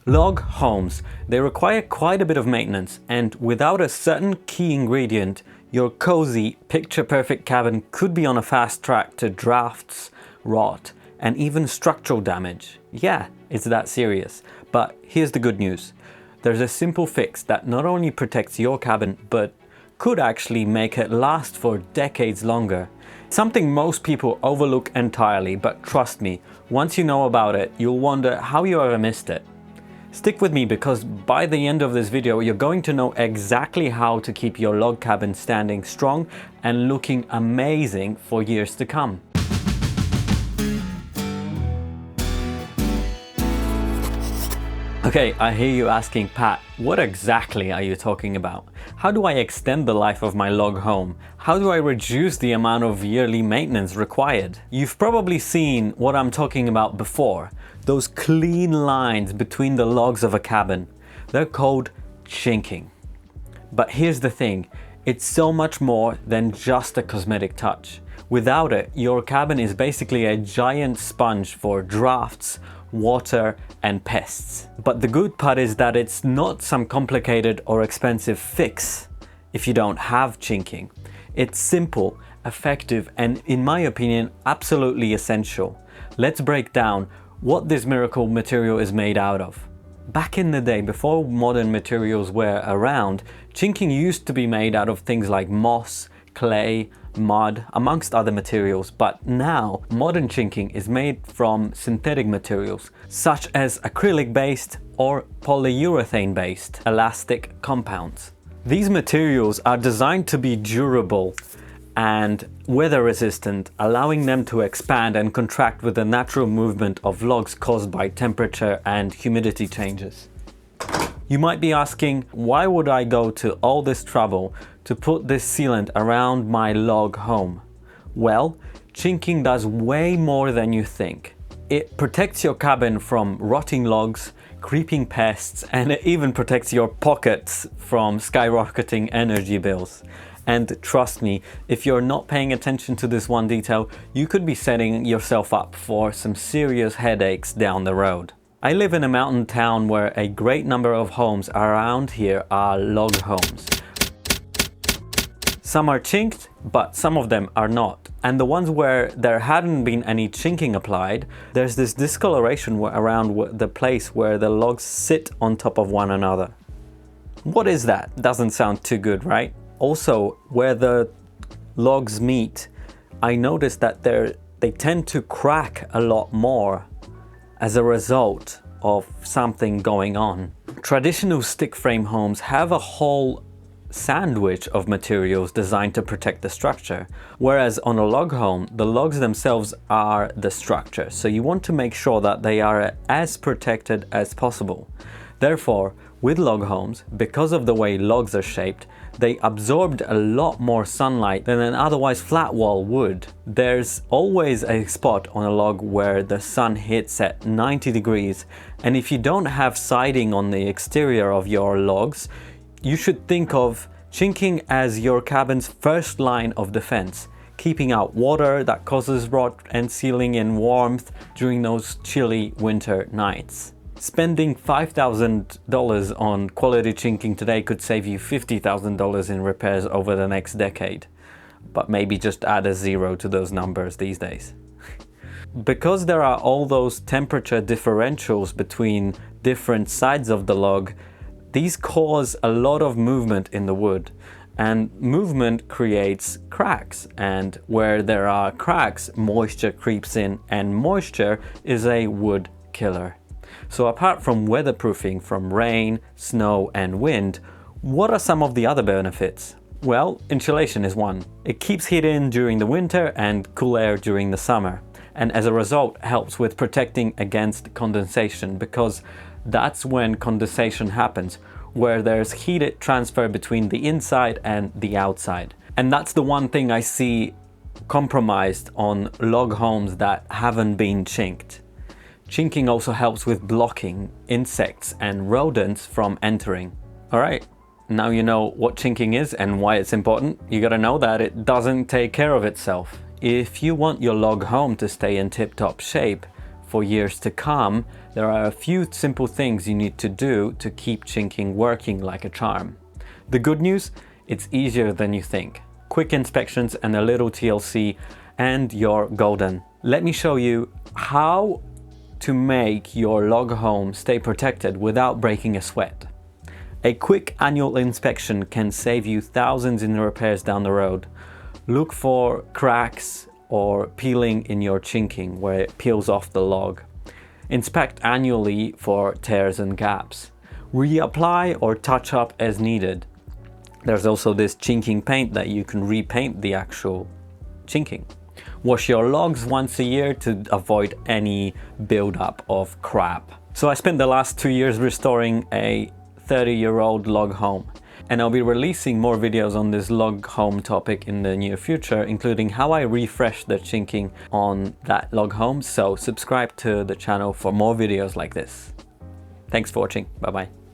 Log homes, they require quite a bit of maintenance, and without a certain key ingredient, your cozy, picture-perfect cabin could be on a fast track to drafts, rot, and even structural damage. Yeah, it's that serious. But here's the good news. There's a simple fix that not only protects your cabin, but could actually make it last for decades longer. Something most people overlook entirely, but trust me, once you know about it, you'll wonder how you ever missed it. Stick with me because by the end of this video, you're going to know exactly how to keep your log cabin standing strong and looking amazing for years to come. Okay, I hear you asking, Pat, what exactly are you talking about? How do I extend the life of my log home? How do I reduce the amount of yearly maintenance required? You've probably seen what I'm talking about before. Those clean lines between the logs of a cabin. They're called chinking. But here's the thing, it's so much more than just a cosmetic touch. Without it, your cabin is basically a giant sponge for drafts, water, and pests. But the good part is that it's not some complicated or expensive fix if you don't have chinking. It's simple, effective, and in my opinion, absolutely essential. Let's break down what this miracle material is made out of. Back in the day, before modern materials were around, chinking used to be made out of things like moss, clay, mud, amongst other materials, but now modern chinking is made from synthetic materials such as acrylic-based or polyurethane-based elastic compounds. These materials are designed to be durable and weather-resistant, allowing them to expand and contract with the natural movement of logs caused by temperature and humidity changes. You might be asking, why would I go to all this trouble to put this sealant around my log home? Well, chinking does way more than you think. It protects your cabin from rotting logs, creeping pests, and it even protects your pockets from skyrocketing energy bills. And trust me, if you're not paying attention to this one detail, you could be setting yourself up for some serious headaches down the road. I live in a mountain town where a great number of homes around here are log homes. Some are chinked, but some of them are not. And the ones where there hadn't been any chinking applied, there's this discoloration around the place where the logs sit on top of one another. What is that? Doesn't sound too good, right? Also, where the logs meet, I noticed that they tend to crack a lot more as a result of something going on. Traditional stick frame homes have a whole sandwich of materials designed to protect the structure, whereas on a log home, the logs themselves are the structure, so you want to make sure that they are as protected as possible. Therefore, with log homes, because of the way logs are shaped, they absorbed a lot more sunlight than an otherwise flat wall would. There's always a spot on a log where the sun hits at 90 degrees, and if you don't have siding on the exterior of your logs, you should think of chinking as your cabin's first line of defense, keeping out water that causes rot and sealing in warmth during those chilly winter nights. Spending $5,000 on quality chinking today could save you $50,000 in repairs over the next decade. But maybe just add a zero to those numbers these days. Because there are all those temperature differentials between different sides of the log, these cause a lot of movement in the wood. And movement creates cracks, and where there are cracks, moisture creeps in, and moisture is a wood killer. So apart from weatherproofing from rain, snow, and wind, what are some of the other benefits? Well, insulation is one. It keeps heat in during the winter and cool air during the summer, and as a result helps with protecting against condensation, because that's when condensation happens, where there's heat transfer between the inside and the outside. And that's the one thing I see compromised on log homes that haven't been chinked. Chinking also helps with blocking insects and rodents from entering. Alright, now you know what chinking is and why it's important. You gotta know that it doesn't take care of itself. If you want your log home to stay in tip-top shape, for years to come, there are a few simple things you need to do to keep chinking working like a charm. The good news, it's easier than you think. Quick inspections and a little TLC and you're golden. Let me show you how to make your log home stay protected without breaking a sweat. A quick annual inspection can save you thousands in repairs down the road. Look for cracks or peeling in your chinking where it peels off the log. Inspect annually for tears and gaps. Reapply or touch up as needed. There's also this chinking paint that you can repaint the actual chinking. Wash your logs once a year to avoid any buildup of crap. So I spent the last 2 years restoring a 30-year-old log home, and I'll be releasing more videos on this log home topic in the near future, including how I refresh the chinking on that log home. So subscribe to the channel for more videos like this. Thanks for watching. Bye bye.